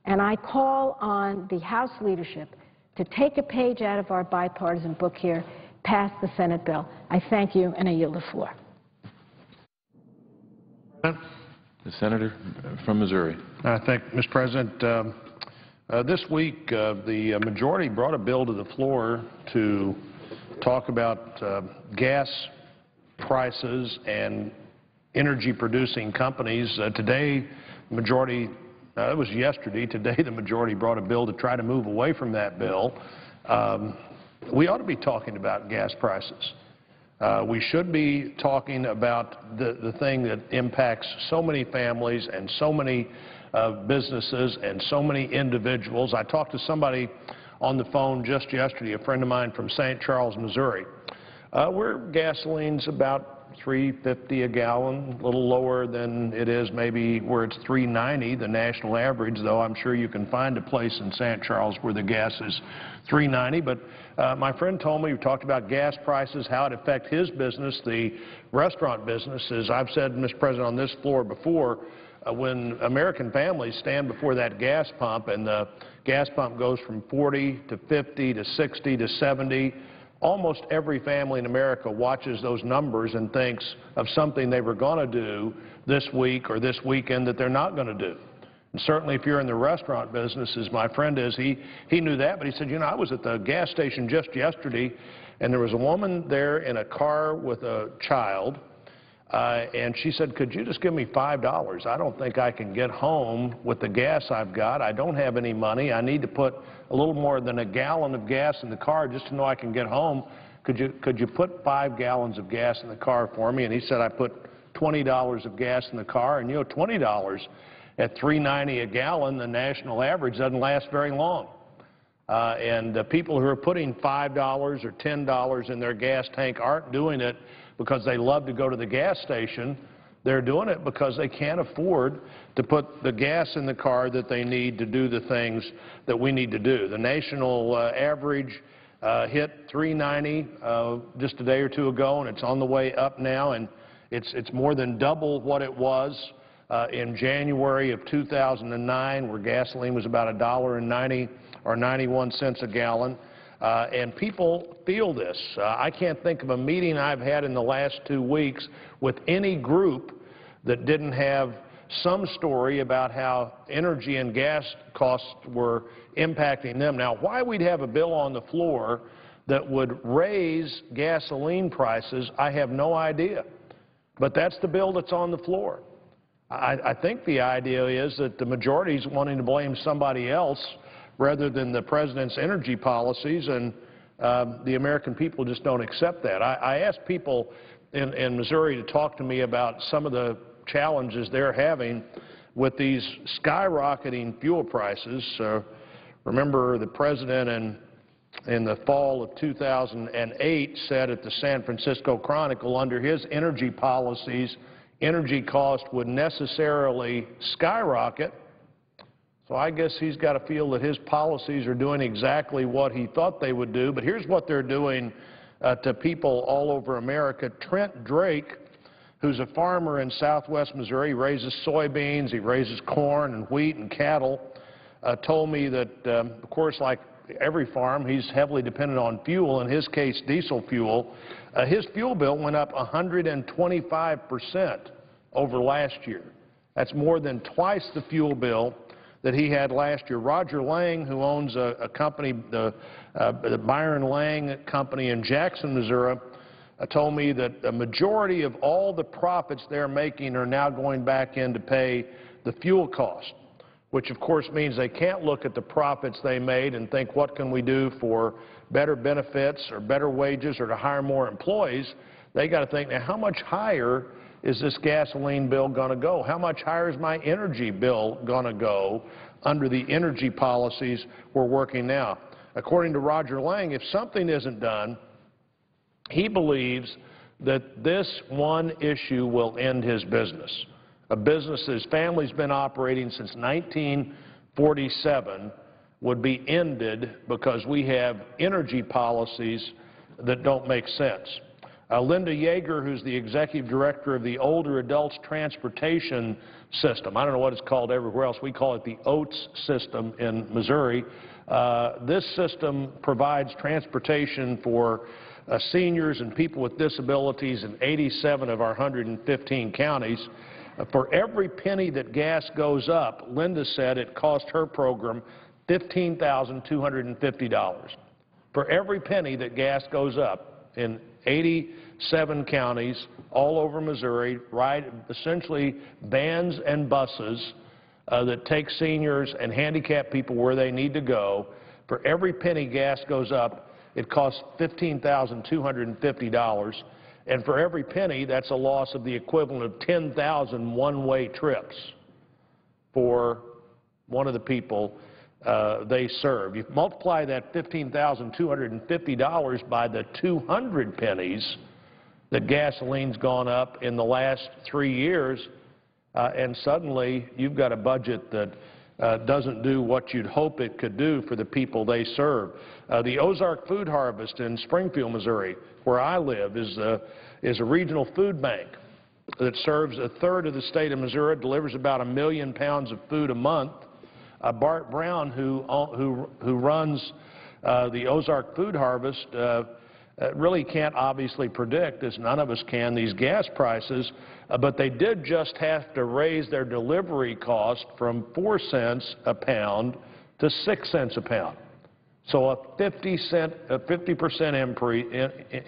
And I call on the House leadership to take a page out of our bipartisan book here, pass the Senate bill. I thank you, and I yield the floor. The senator from Missouri. Thank you, Mr. President. This week, the majority brought a bill to the floor to talk about gas prices and energy-producing companies. Today, the majority, it was yesterday, today the majority brought a bill to try to move away from that bill. We ought to be talking about gas prices. We should be talking about the thing that impacts so many families and so many businesses and so many individuals. I talked to somebody on the phone just yesterday, a friend of mine from St. Charles, Missouri, where gasoline's about $3.50 a gallon, a little lower than it is maybe where it's $3.90, the national average, though I'm sure you can find a place in St. Charles where the gas is $3.90. But my friend told me, we talked about gas prices, how it affects his business, the restaurant business. As I've said, Mr. President, on this floor before, when American families stand before that gas pump and the gas pump goes from 40 to 50 to 60 to 70, almost every family in America watches those numbers and thinks of something they were going to do this week or this weekend that they're not going to do. And certainly if you're in the restaurant business, as my friend is, he knew that, but he said, you know, I was at the gas station just yesterday, and there was a woman there in a car with a child, and she said, could you just give me $5? I don't think I can get home with the gas I've got. I don't have any money. I need to put a little more than a gallon of gas in the car just to know I can get home. Could you put 5 gallons of gas in the car for me? And he said, I put $20 of gas in the car. And, you know, $20 at $3.90 a gallon, the national average doesn't last very long. And people who are putting $5 or $10 in their gas tank aren't doing it because they love to go to the gas station. They're doing it because they can't afford to put the gas in the car that they need to do the things that we need to do. The national average hit $3.90 just a day or two ago, and it's on the way up now, and it's more than double what it was in January of 2009, where gasoline was about $1.90 or 91 cents a gallon. And people feel this. I can't think of a meeting I've had in the last 2 weeks with any group that didn't have some story about how energy and gas costs were impacting them. Now, why we'd have a bill on the floor that would raise gasoline prices, I have no idea. But that's the bill that's on the floor. I think the idea is that the majority is wanting to blame somebody else rather than the president's energy policies, and the American people just don't accept that. I asked people in Missouri to talk to me about some of the challenges they're having with these skyrocketing fuel prices. Remember, the president in the fall of 2008 said at the San Francisco Chronicle, under his energy policies, energy costs would necessarily skyrocket. So I guess he's got to feel that his policies are doing exactly what he thought they would do. But here's what they're doing to people all over America. Trent Drake, who's a farmer in southwest Missouri, he raises soybeans, he raises corn and wheat and cattle, told me that, of course, like every farm, he's heavily dependent on fuel, in his case diesel fuel. His fuel bill went up 125% over last year. That's more than twice the fuel bill that he had last year. Roger Lang, who owns a company, the Byron Lang Company in Jackson, Missouri, told me that the majority of all the profits they're making are now going back in to pay the fuel cost, which of course means they can't look at the profits they made and think, what can we do for better benefits or better wages or to hire more employees. They got to think, now how much higher is this gasoline bill going to go? How much higher is my energy bill going to go under the energy policies we're working now? According to Roger Lang, if something isn't done, he believes that this one issue will end his business. A business that his family's been operating since 1947 would be ended because we have energy policies that don't make sense. Linda Yeager, who's the executive director of the Older Adults Transportation System. I don't know what it's called everywhere else. We call it the OATS system in Missouri. This system provides transportation for seniors and people with disabilities in 87 of our 115 counties. For every penny that gas goes up, Linda said it cost her program $15,250. For every penny that gas goes up in 87 counties all over Missouri, essentially vans and buses that take seniors and handicapped people where they need to go. For every penny gas goes up, it costs $15,250. And for every penny, that's a loss of the equivalent of 10,000 one-way trips for one of the people they serve. You multiply that $15,250 by the 200 pennies that gasoline's gone up in the last 3 years, and suddenly you've got a budget that doesn't do what you'd hope it could do for the people they serve. The Ozark Food Harvest in Springfield, Missouri, where I live, is a regional food bank that serves a third of the state of Missouri, delivers about 1 million pounds of food a month. Bart Brown, who runs the Ozark Food Harvest, really can't obviously predict, as none of us can, these gas prices, but they did just have to raise their delivery cost from 4 cents a pound to 6 cents a pound. So a 50%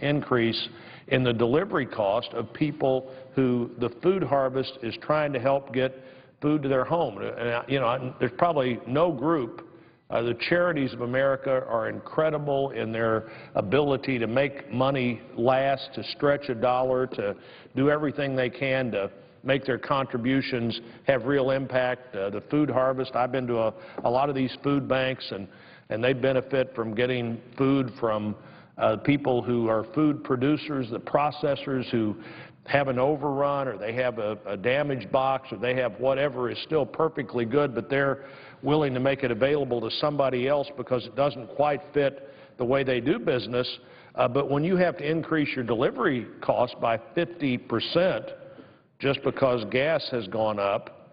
increase in the delivery cost of people who the food harvest is trying to help get food to their home. And, you know, there's probably no group. The charities of America are incredible in their ability to make money last, to stretch a dollar, to do everything they can to make their contributions have real impact. The food harvest, I've been to a lot of these food banks, and they benefit from getting food from people who are food producers, the processors who have an overrun, or they have a damaged box, or they have whatever is still perfectly good, but they're willing to make it available to somebody else because it doesn't quite fit the way they do business. But when you have to increase your delivery cost by 50% just because gas has gone up,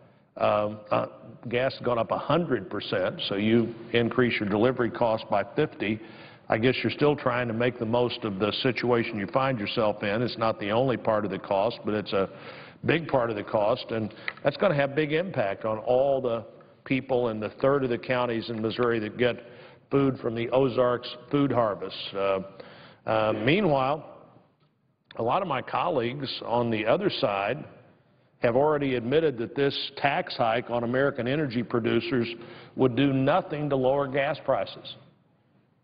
gas has gone up 100%, so you increase your delivery cost by 50%, I guess you're still trying to make the most of the situation you find yourself in. It's not the only part of the cost, but it's a big part of the cost, and that's going to have big impact on all the people in the third of the counties in Missouri that get food from the Ozarks Food Harvest. Meanwhile, a lot of my colleagues on the other side have already admitted that this tax hike on American energy producers would do nothing to lower gas prices.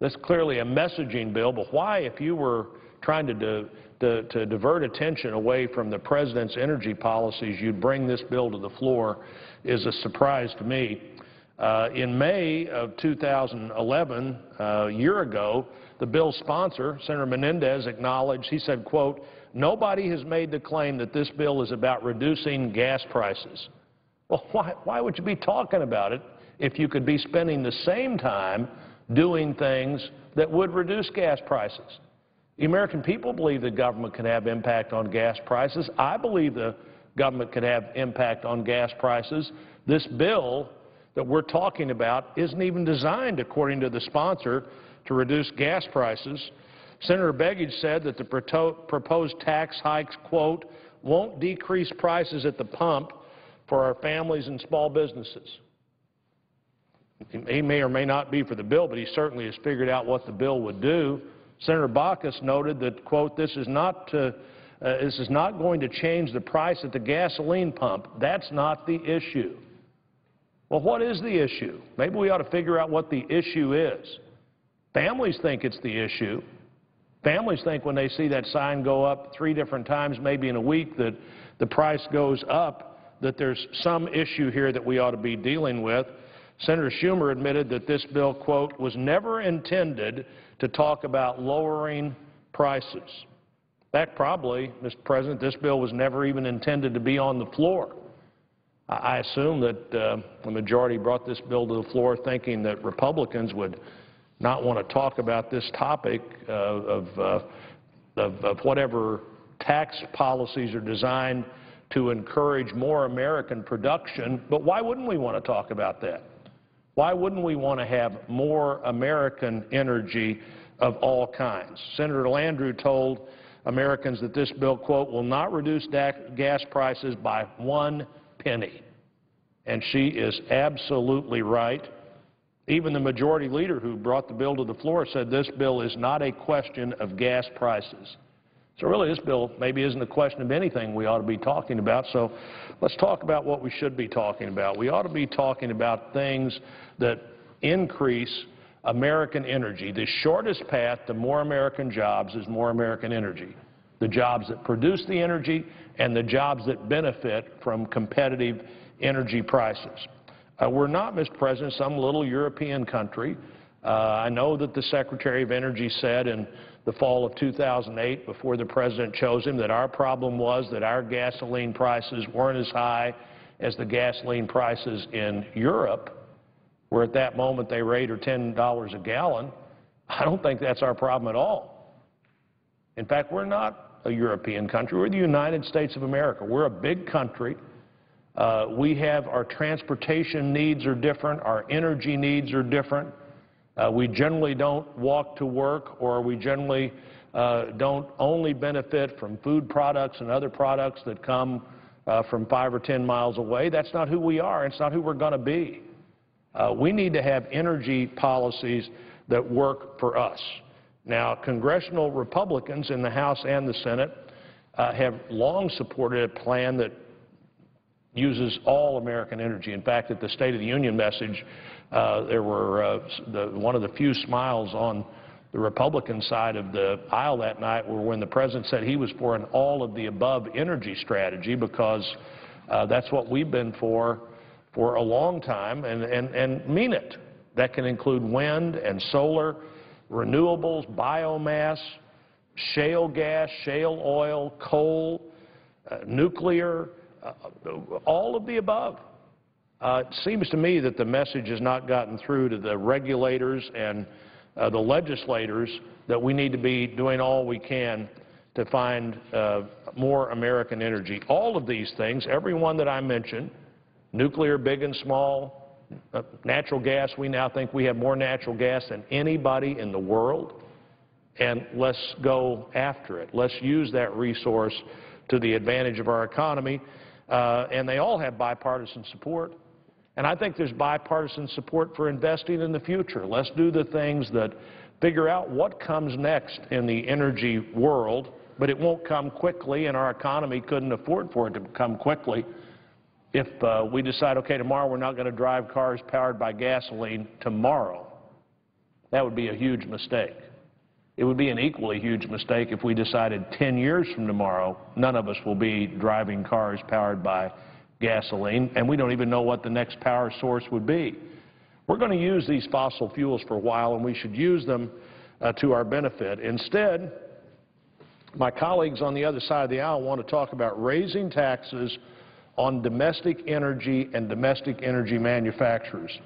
This is clearly a messaging bill, but why, if you were trying to divert attention away from the president's energy policies, you'd bring this bill to the floor is a surprise to me. In May of 2011, a year ago, the bill's sponsor, Senator Menendez, acknowledged, he said, quote, "Nobody has made the claim that this bill is about reducing gas prices." Well, why would you be talking about it if you could be spending the same time doing things that would reduce gas prices? The American people believe the government can have impact on gas prices. I believe the government could have impact on gas prices. This bill that we're talking about isn't even designed, according to the sponsor, to reduce gas prices. Senator Begich said that the proposed tax hikes, quote, "won't decrease prices at the pump for our families and small businesses." He may or may not be for the bill, but he certainly has figured out what the bill would do. Senator Baucus noted that, quote, this is not going to change the price at the gasoline pump. That's not the issue. Well, what is the issue? Maybe we ought to figure out what the issue is. Families think it's the issue. Families think when they see that sign go up 3 different times, maybe in a week, that the price goes up, that there's some issue here that we ought to be dealing with. Senator Schumer admitted that this bill, quote, was never intended to talk about lowering prices. In fact, probably, Mr. President, this bill was never even intended to be on the floor. I assume that the majority brought this bill to the floor thinking that Republicans would not want to talk about this topic of of whatever tax policies are designed to encourage more American production, but why wouldn't we want to talk about that? Why wouldn't we want to have more American energy of all kinds? Senator Landrieu told Americans that this bill, quote, will not reduce gas prices by 1 penny. And she is absolutely right. Even the majority leader who brought the bill to the floor said this bill is not a question of gas prices. So really this bill maybe isn't a question of anything we ought to be talking about. So let's talk about what we should be talking about. We ought to be talking about things that increase American energy. The shortest path to more American jobs is more American energy. The jobs that produce the energy and the jobs that benefit from competitive energy prices. We're not, Mr. President, some little European country. I know that the Secretary of Energy said in the fall of 2008, before the President chose him, that our problem was that our gasoline prices weren't as high as the gasoline prices in Europe, where at that moment they rate are $10 a gallon. I don't think that's our problem at all. In fact, we're not a European country. We're the United States of America. We're a big country. We have our transportation needs are different. Our energy needs are different. We generally don't walk to work, or we generally don't only benefit from food products and other products that come from 5 or 10 miles away. That's not who we are. It's not who we're going to be. We need to have energy policies that work for us. Now, congressional Republicans in the House and the Senate have long supported a plan that uses all American energy. In fact, at the State of the Union message, there were one of the few smiles on the Republican side of the aisle that night were when the President said he was for an all-of-the-above energy strategy, because that's what we've been for a long time, and mean it. That can include wind and solar, renewables, biomass, shale gas, shale oil, coal, nuclear, all of the above. It seems to me that the message has not gotten through to the regulators and the legislators that we need to be doing all we can to find more American energy. All of these things, every one that I mentioned, nuclear, big and small, natural gas, we now think we have more natural gas than anybody in the world, and let's go after it. Let's use that resource to the advantage of our economy, and they all have bipartisan support. And I think there's bipartisan support for investing in the future. Let's do the things that figure out what comes next in the energy world, but it won't come quickly, and our economy couldn't afford for it to come quickly. If we decide, okay, tomorrow we're not going to drive cars powered by gasoline tomorrow, that would be a huge mistake. It would be an equally huge mistake if we decided 10 years from tomorrow none of us will be driving cars powered by gasoline, and we don't even know what the next power source would be. We're going to use these fossil fuels for a while, and we should use them to our benefit. Instead, my colleagues on the other side of the aisle want to talk about raising taxes on domestic energy and domestic energy manufacturers.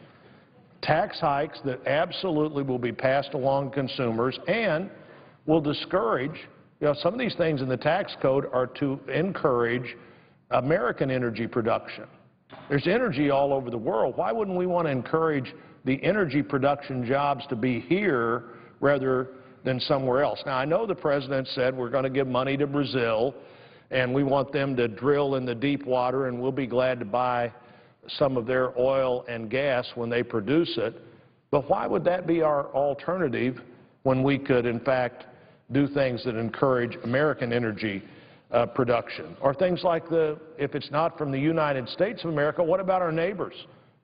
Tax hikes that absolutely will be passed along to consumers and will discourage, some of these things in the tax code are to encourage American energy production. There's energy all over the world. Why wouldn't we want to encourage the energy production jobs to be here rather than somewhere else? Now, I know the President said we're going to give money to Brazil, and we want them to drill in the deep water, and we'll be glad to buy some of their oil and gas when they produce it. But why would that be our alternative when we could, in fact, do things that encourage American energy production? Or things like if it's not from the United States of America, what about our neighbors?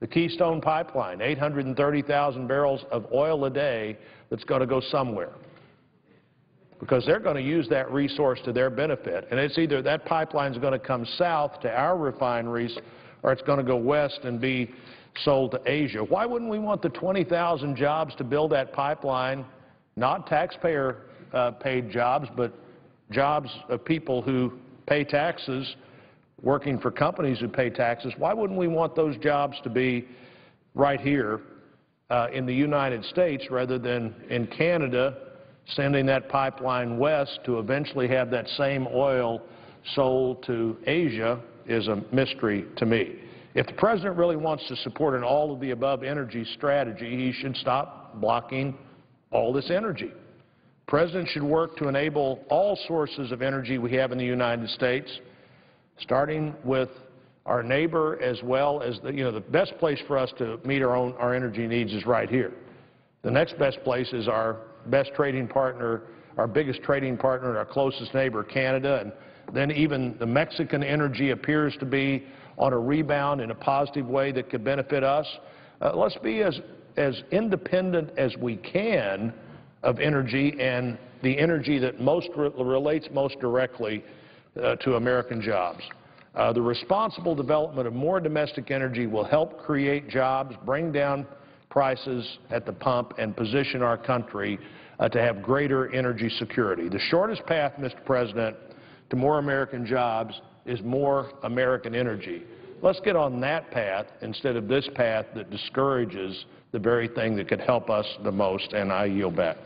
The Keystone Pipeline, 830,000 barrels of oil a day that's going to go somewhere, because they're going to use that resource to their benefit. And it's either that pipeline is going to come south to our refineries, or it's going to go west and be sold to Asia. Why wouldn't we want the 20,000 jobs to build that pipeline, not taxpayer-paid jobs, but jobs of people who pay taxes, working for companies who pay taxes? Why wouldn't we want those jobs to be right here in the United States rather than in Canada, sending that pipeline west to eventually have that same oil sold to Asia is a mystery to me. If the President really wants to support an all-of-the-above energy strategy, he should stop blocking all this energy. The President should work to enable all sources of energy we have in the United States, starting with our neighbor as well as the best place for us to meet our energy needs is right here. The next best place is our best trading partner, our biggest trading partner, and our closest neighbor, Canada, and then even the Mexican energy appears to be on a rebound in a positive way that could benefit us. Let's be as independent as we can of energy and the energy that relates most directly to American jobs. The responsible development of more domestic energy will help create jobs, bring down prices at the pump, and position our country to have greater energy security. The shortest path, Mr. President, to more American jobs is more American energy. Let's get on that path instead of this path that discourages the very thing that could help us the most, and I yield back.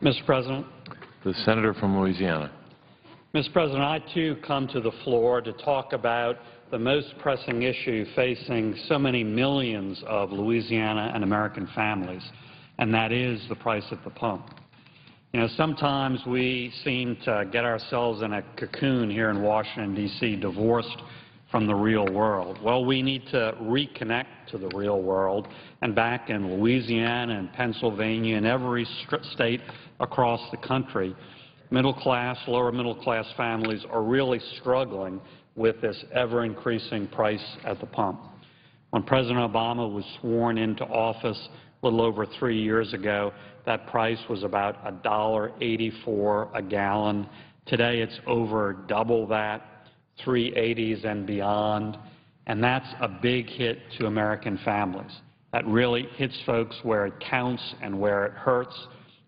Mr. President. The senator from Louisiana. Mr. President, I too come to the floor to talk about the most pressing issue facing so many millions of Louisiana and American families, and that is the price at the pump. You know, sometimes we seem to get ourselves in a cocoon here in Washington, D.C., divorced from the real world. Well, we need to reconnect to the real world, and back in Louisiana and Pennsylvania and every state across the country, middle-class, lower-middle-class families are really struggling with this ever-increasing price at the pump. When President Obama was sworn into office a little over 3 years ago, that price was about $1.84 a gallon. Today it's over double that, 380s and beyond, and that's a big hit to American families. That really hits folks where it counts and where it hurts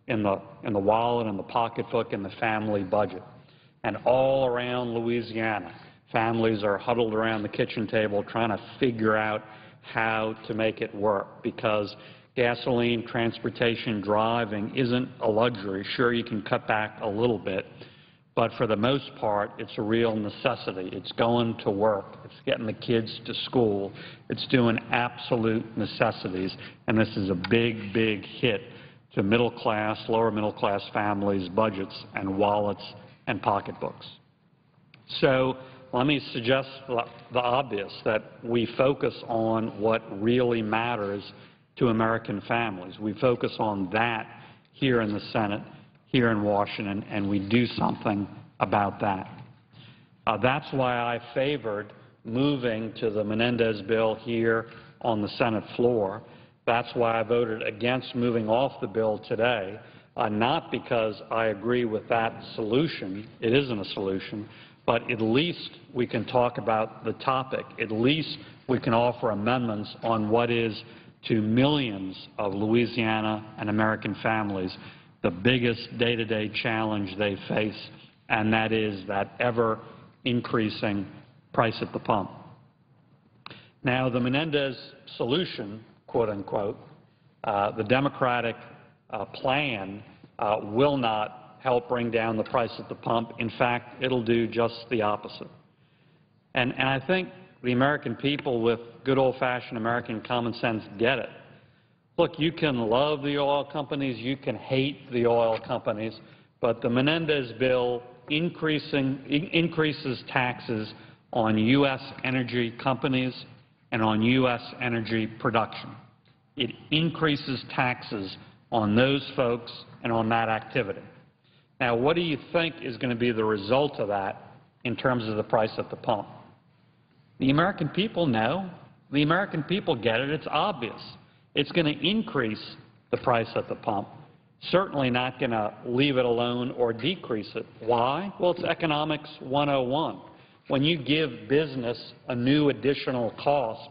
in the wallet, in the pocketbook, in the family budget. And all around Louisiana, families are huddled around the kitchen table trying to figure out how to make it work, because gasoline, transportation, driving isn't a luxury. Sure, you can cut back a little bit, but for the most part, it's a real necessity. It's going to work. It's getting the kids to school. It's doing absolute necessities, and this is a big, big hit to middle-class, lower-middle-class families' budgets and wallets and pocketbooks. So let me suggest the obvious, that we focus on what really matters to American families. We focus on that here in the Senate, here in Washington, and we do something about that. That's why I favored moving to the Menendez bill here on the Senate floor. That's why I voted against moving off the bill today, not because I agree with that solution. It isn't a solution, but at least we can talk about the topic. At least we can offer amendments on what is, to millions of Louisiana and American families, the biggest day-to-day challenge they face, and that is that ever-increasing price at the pump. Now, the Menendez solution, quote-unquote, the Democratic plan will not help bring down the price at the pump. In fact, it'll do just the opposite. And I think the American people with good old-fashioned American common sense get it. Look, you can love the oil companies, you can hate the oil companies, but the Menendez bill increases taxes on U.S. energy companies and on U.S. energy production. It increases taxes on those folks and on that activity. Now, what do you think is going to be the result of that in terms of the price at the pump? The American people know. The American people get it. It's obvious. It's going to increase the price at the pump, certainly not going to leave it alone or decrease it. Why? Well, it's economics 101. When you give business a new additional cost,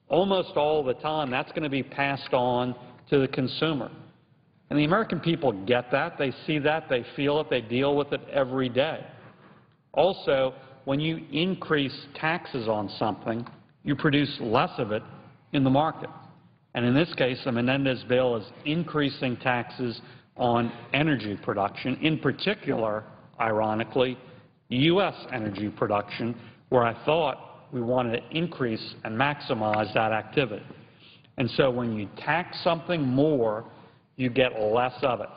almost all the time that's going to be passed on to the consumer. And the American people get that. They see that. They feel it. They deal with it every day. Also, when you increase taxes on something, you produce less of it in the market. And in this case, the Menendez bill is increasing taxes on energy production, in particular, ironically, U.S. energy production, where I thought we wanted to increase and maximize that activity. And so when you tax something more, you get less of it.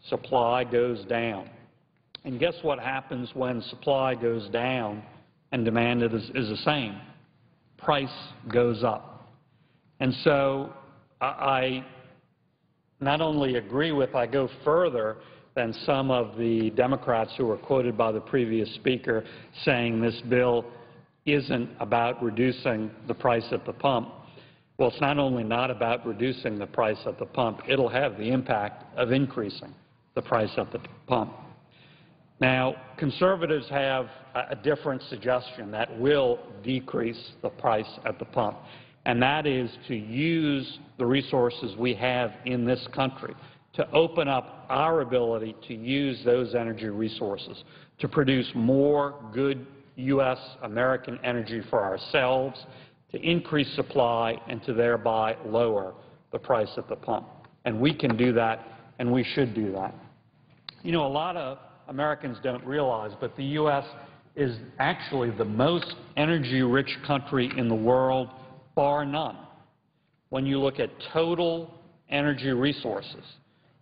Supply goes down. And guess what happens when supply goes down and demand is the same? Price goes up. And so I not only agree with, I go further than some of the Democrats who were quoted by the previous speaker saying this bill isn't about reducing the price at the pump. Well, it's not only not about reducing the price at the pump, it'll have the impact of increasing the price at the pump. Now, conservatives have a different suggestion that will decrease the price at the pump, and that is to use the resources we have in this country to open up our ability to use those energy resources to produce more good U.S. American energy for ourselves, to increase supply, and to thereby lower the price at the pump. And we can do that, and we should do that. You know, a lot of Americans don't realize, but the U.S. is actually the most energy-rich country in the world, bar none. When you look at total energy resources,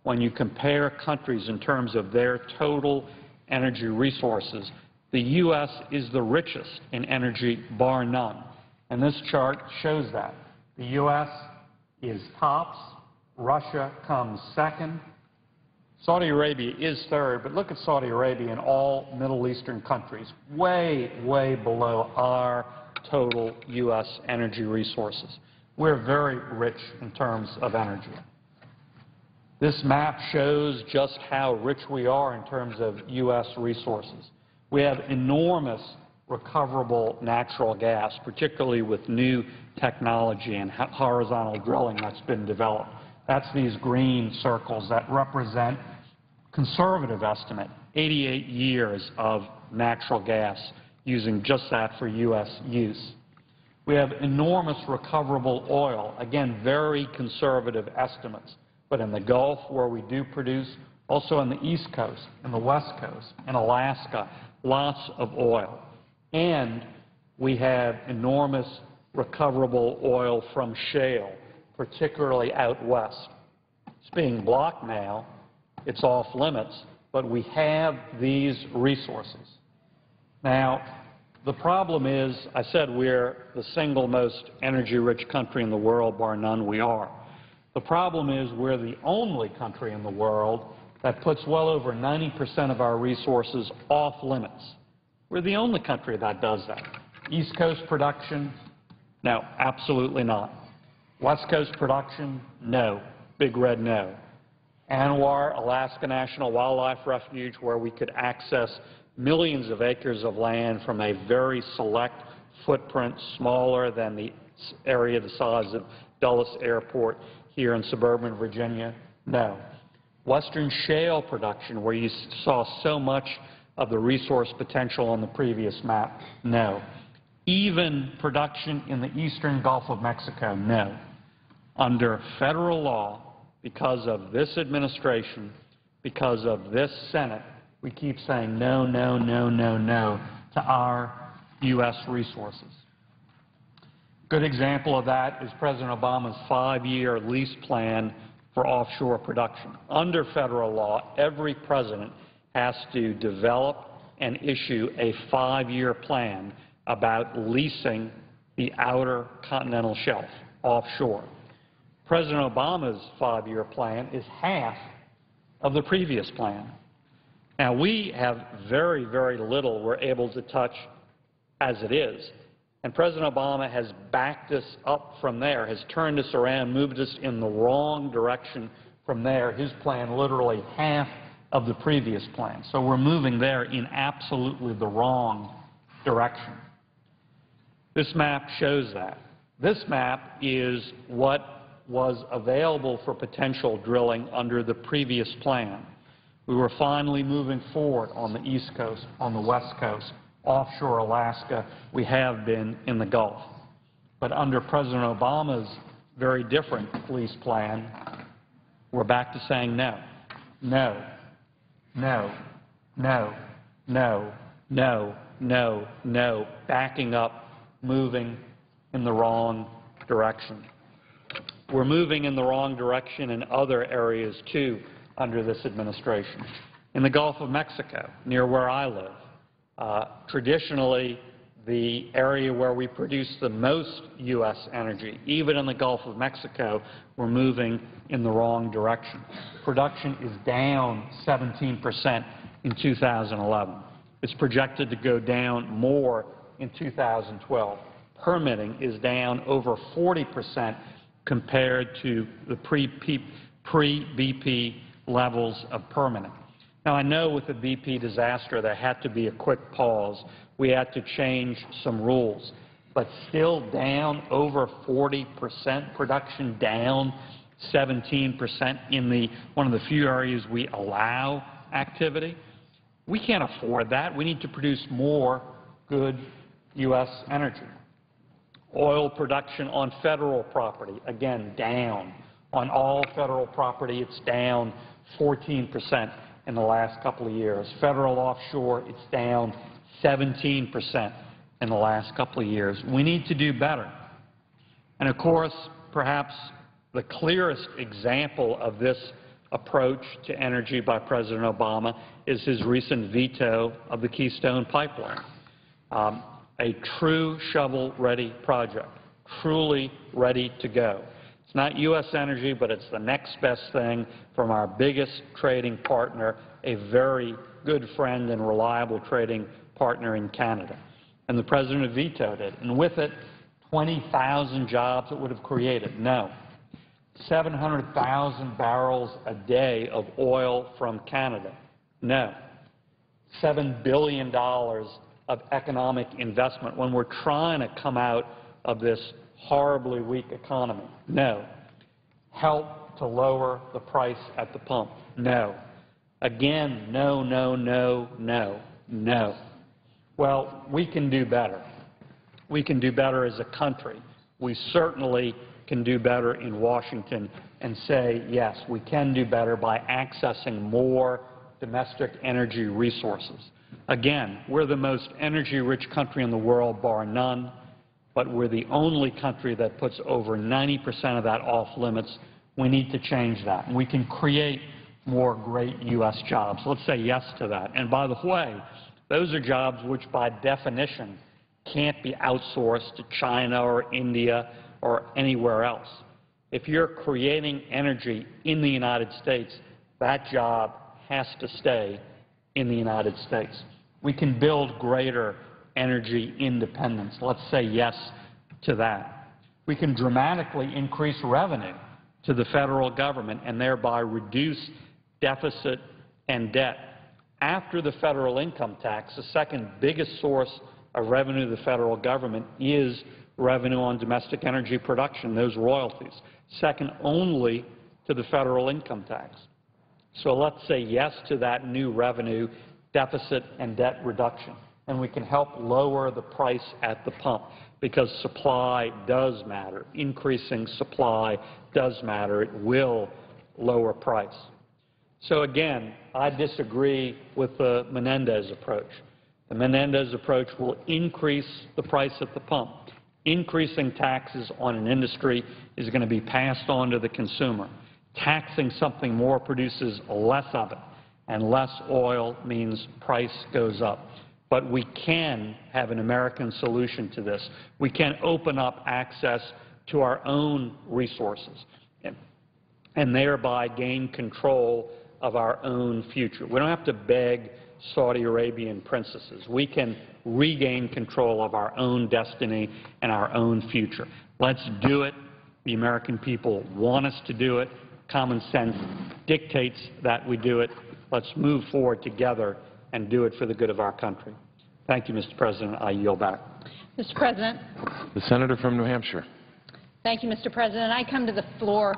when you compare countries in terms of their total energy resources, the U.S. is the richest in energy, bar none. And this chart shows that. The U.S. is tops, Russia comes second, Saudi Arabia is third, but look at Saudi Arabia and all Middle Eastern countries, way, way below our total U.S. energy resources. We're very rich in terms of energy. This map shows just how rich we are in terms of U.S. resources. We have enormous recoverable natural gas, particularly with new technology and horizontal drilling that's been developed. That's these green circles that represent, conservative estimate, 88 years of natural gas using just that for U.S. use. We have enormous recoverable oil, again, very conservative estimates, but in the Gulf where we do produce, also on the East Coast, and the West Coast, and Alaska, lots of oil. And we have enormous recoverable oil from shale, particularly out west. It's being blocked now. It's off limits, but we have these resources. Now, the problem is, I said we're the single most energy-rich country in the world, bar none, we are. The problem is we're the only country in the world that puts well over 90% of our resources off limits. We're the only country that does that. East Coast production? No, absolutely not. West Coast production? No. Big red no. Anwar, Alaska National Wildlife Refuge, where we could access millions of acres of land from a very select footprint, smaller than the area the size of Dulles Airport here in suburban Virginia? No. Western shale production, where you saw so much of the resource potential on the previous map? No. Even production in the eastern Gulf of Mexico? No. Under federal law, because of this administration, because of this Senate, we keep saying no, no, no, no, no to our U.S. resources. Good example of that is President Obama's 5-year lease plan for offshore production. Under federal law, every president has to develop and issue a 5-year plan about leasing the outer continental shelf offshore. President Obama's 5-year plan is half of the previous plan. Now, we have very, very little we're able to touch as it is. And President Obama has backed us up from there, has turned us around, moved us in the wrong direction from there. His plan literally half of the previous plan. So we're moving there in absolutely the wrong direction. This map shows that. This map is what was available for potential drilling under the previous plan. We were finally moving forward on the East Coast, on the West Coast, offshore Alaska. We have been in the Gulf. But under President Obama's very different lease plan, we're back to saying no, no, no, no, no, no, no, no, backing up, moving in the wrong direction. We're moving in the wrong direction in other areas, too, under this administration. In the Gulf of Mexico, near where I live, traditionally the area where we produce the most U.S. energy, even in the Gulf of Mexico, we're moving in the wrong direction. Production is down 17% in 2011. It's projected to go down more in 2012. Permitting is down over 40% compared to the pre-BP levels of permitting. Now, I know with the BP disaster there had to be a quick pause. We had to change some rules. But still down over 40%, production down 17% in one of the few areas we allow activity. We can't afford that. We need to produce more good U.S. energy. Oil production on federal property, again, down. On all federal property, it's down 14% in the last couple of years. Federal offshore, it's down 17% in the last couple of years. We need to do better. And of course, perhaps the clearest example of this approach to energy by President Obama is his recent veto of the Keystone Pipeline. A true shovel-ready project, truly ready to go. It's not U.S. energy, but it's the next best thing from our biggest trading partner, a very good friend and reliable trading partner in Canada. And the President vetoed it. And with it, 20,000 jobs it would have created. No. 700,000 barrels a day of oil from Canada. No. $7 billion of economic investment when we're trying to come out of this horribly weak economy. No. Help to lower the price at the pump. No. Again, no, no, no, no, no. Well, we can do better. We can do better as a country. We certainly can do better in Washington and say, yes, we can do better by accessing more domestic energy resources. Again, we're the most energy-rich country in the world, bar none, but we're the only country that puts over 90% of that off limits. We need to change that. And we can create more great U.S. jobs. Let's say yes to that. And by the way, those are jobs which by definition can't be outsourced to China or India or anywhere else. If you're creating energy in the United States, that job has to stay in the United States. We can build greater energy independence. Let's say yes to that. We can dramatically increase revenue to the federal government and thereby reduce deficit and debt. After the federal income tax, the second biggest source of revenue to the federal government is revenue on domestic energy production, those royalties, second only to the federal income tax. So let's say yes to that new revenue, deficit and debt reduction, and we can help lower the price at the pump because supply does matter. Increasing supply does matter. It will lower price. So again, I disagree with the Menendez approach. The Menendez approach will increase the price at the pump. Increasing taxes on an industry is going to be passed on to the consumer. Taxing something more produces less of it, and less oil means price goes up. But we can have an American solution to this. We can open up access to our own resources. and thereby gain control of our own future. We don't have to beg Saudi Arabian princesses. We can regain control of our own destiny and our own future. Let's do it. The American people want us to do it. Common sense dictates that we do it. Let's move forward together and do it for the good of our country. Thank you, Mr. President. I yield back. Mr. President. The senator from New Hampshire. Thank you, Mr. President. I come to the floor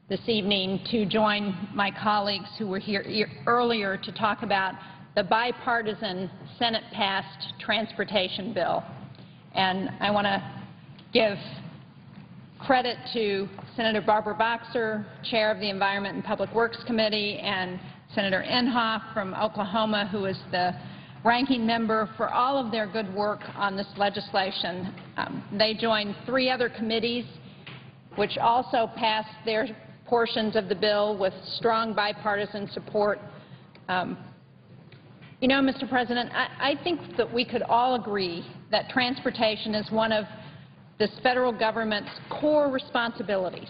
this evening to join my colleagues who were here earlier to talk about the bipartisan Senate-passed transportation bill. And I want to give credit to Senator Barbara Boxer, Chair of the Environment and Public Works Committee, and Senator Inhofe from Oklahoma, who is the ranking member, for all of their good work on this legislation. They joined 3 other committees which also passed their portions of the bill with strong bipartisan support. You know, Mr. President, I think that we could all agree that transportation is one of this federal government's core responsibilities,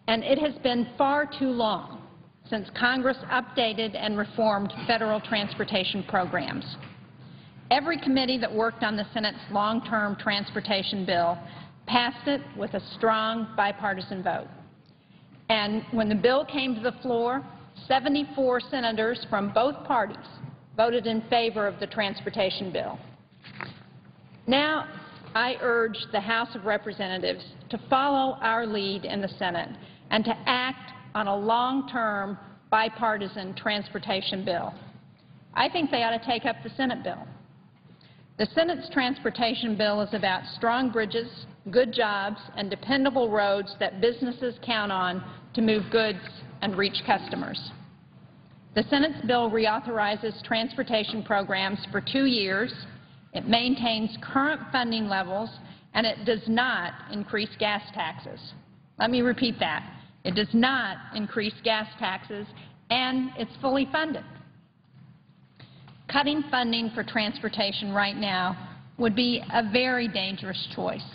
and it has been far too long since Congress updated and reformed federal transportation programs. Every committee that worked on the Senate's long-term transportation bill passed it with a strong bipartisan vote. And when the bill came to the floor, 74 senators from both parties voted in favor of the transportation bill. Now, I urge the House of Representatives to follow our lead in the Senate and to act on a long-term bipartisan transportation bill. I think they ought to take up the Senate bill. The Senate's transportation bill is about strong bridges, good jobs, and dependable roads that businesses count on to move goods and reach customers. The Senate's bill reauthorizes transportation programs for 2 years. It maintains current funding levels, and it does not increase gas taxes. Let me repeat that. It does not increase gas taxes, and it's fully funded. Cutting funding for transportation right now would be a very dangerous choice.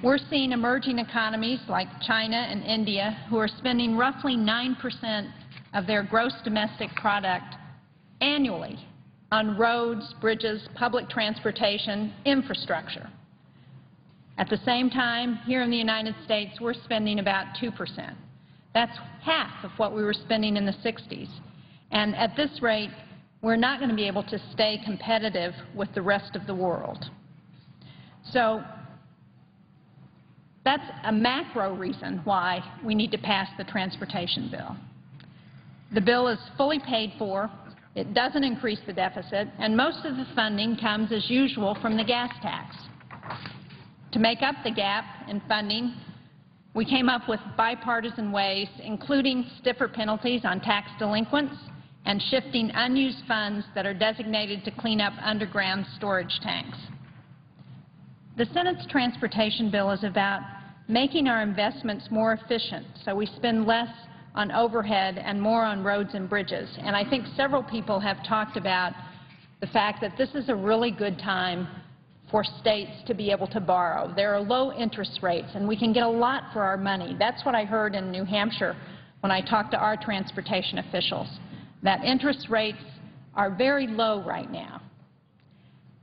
We're seeing emerging economies like China and India who are spending roughly 9% of their gross domestic product annually on roads, bridges, public transportation, infrastructure. At the same time, here in the United States, we're spending about 2%. That's half of what we were spending in the 60s. And at this rate, we're not going to be able to stay competitive with the rest of the world. So that's a macro reason why we need to pass the transportation bill. The bill is fully paid for. It doesn't increase the deficit, and most of the funding comes, as usual, from the gas tax. To make up the gap in funding, we came up with bipartisan ways, including stiffer penalties on tax delinquents and shifting unused funds that are designated to clean up underground storage tanks. The Senate's transportation bill is about making our investments more efficient so we spend less on overhead and more on roads and bridges. And I think several people have talked about the fact that this is a really good time for states to be able to borrow. There are low interest rates, and we can get a lot for our money. That's what I heard in New Hampshire when I talked to our transportation officials, that interest rates are very low right now.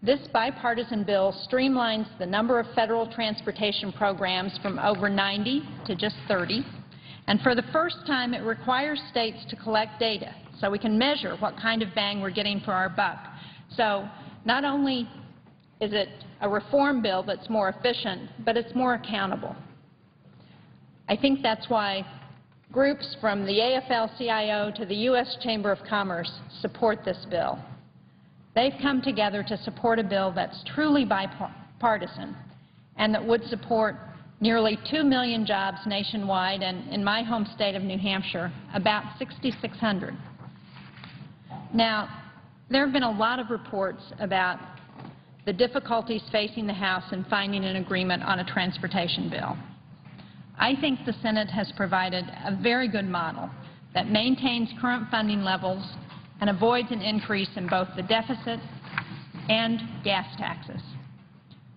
This bipartisan bill streamlines the number of federal transportation programs from over 90 to just 30. And for the first time, it requires states to collect data so we can measure what kind of bang we're getting for our buck. So not only is it a reform bill that's more efficient, but it's more accountable. I think that's why groups from the AFL-CIO to the U.S. Chamber of Commerce support this bill. They've come together to support a bill that's truly bipartisan and that would support nearly 2 million jobs nationwide, and in my home state of New Hampshire, about 6,600. Now, there have been a lot of reports about the difficulties facing the House in finding an agreement on a transportation bill. I think the Senate has provided a very good model that maintains current funding levels and avoids an increase in both the deficit and gas taxes.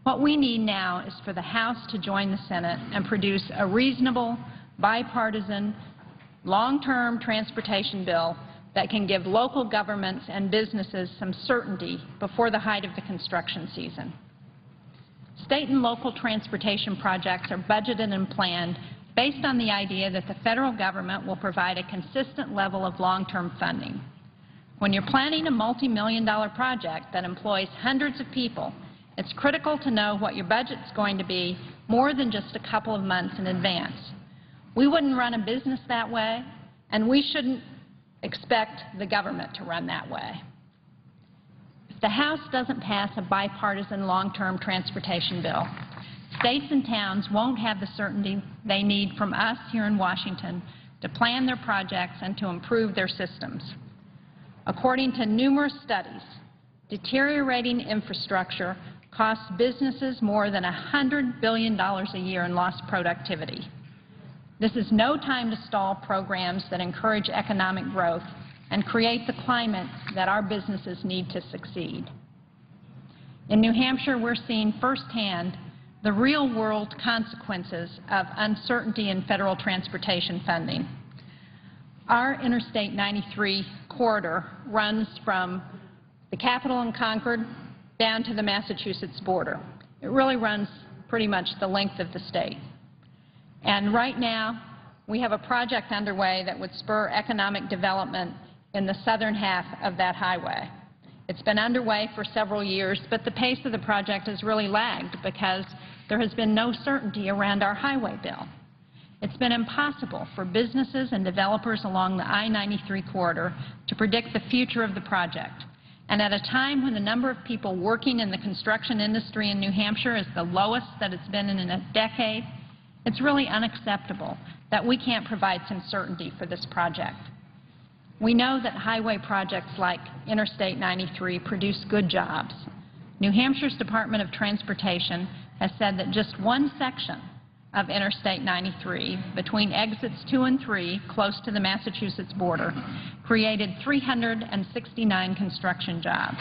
What we need now is for the House to join the Senate and produce a reasonable bipartisan, long-term transportation bill that can give local governments and businesses some certainty before the height of the construction season. State and local transportation projects are budgeted and planned based on the idea that the federal government will provide a consistent level of long-term funding. When you're planning a multi-million-dollar project that employs hundreds of people, it's critical to know what your budget's going to be more than just a couple of months in advance. We wouldn't run a business that way, and we shouldn't expect the government to run that way. If the House doesn't pass a bipartisan long-term transportation bill, states and towns won't have the certainty they need from us here in Washington to plan their projects and to improve their systems. According to numerous studies, deteriorating infrastructure costs businesses more than $100 billion a year in lost productivity. This is no time to stall programs that encourage economic growth and create the climate that our businesses need to succeed. In New Hampshire, we're seeing firsthand the real-world consequences of uncertainty in federal transportation funding. Our Interstate 93 corridor runs from the Capitol in Concord down to the Massachusetts border. It really runs pretty much the length of the state. And right now, we have a project underway that would spur economic development in the southern half of that highway. It's been underway for several years, but the pace of the project has really lagged because there has been no certainty around our highway bill. It's been impossible for businesses and developers along the I-93 corridor to predict the future of the project. And at a time when the number of people working in the construction industry in New Hampshire is the lowest that it's been in a decade, it's really unacceptable that we can't provide some certainty for this project. We know that highway projects like Interstate 93 produce good jobs. New Hampshire's Department of Transportation has said that just one section of Interstate 93 between exits 2 and 3 close to the Massachusetts border created 369 construction jobs.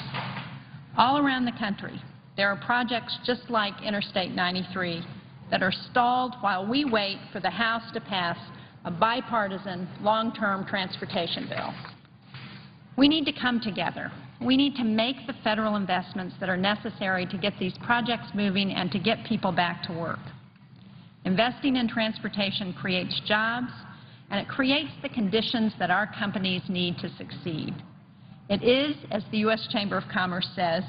All around the country, there are projects just like Interstate 93 that are stalled while we wait for the House to pass a bipartisan long-term transportation bill. We need to come together. We need to make the federal investments that are necessary to get these projects moving and to get people back to work. Investing in transportation creates jobs, and it creates the conditions that our companies need to succeed. It is, as the U.S. Chamber of Commerce says,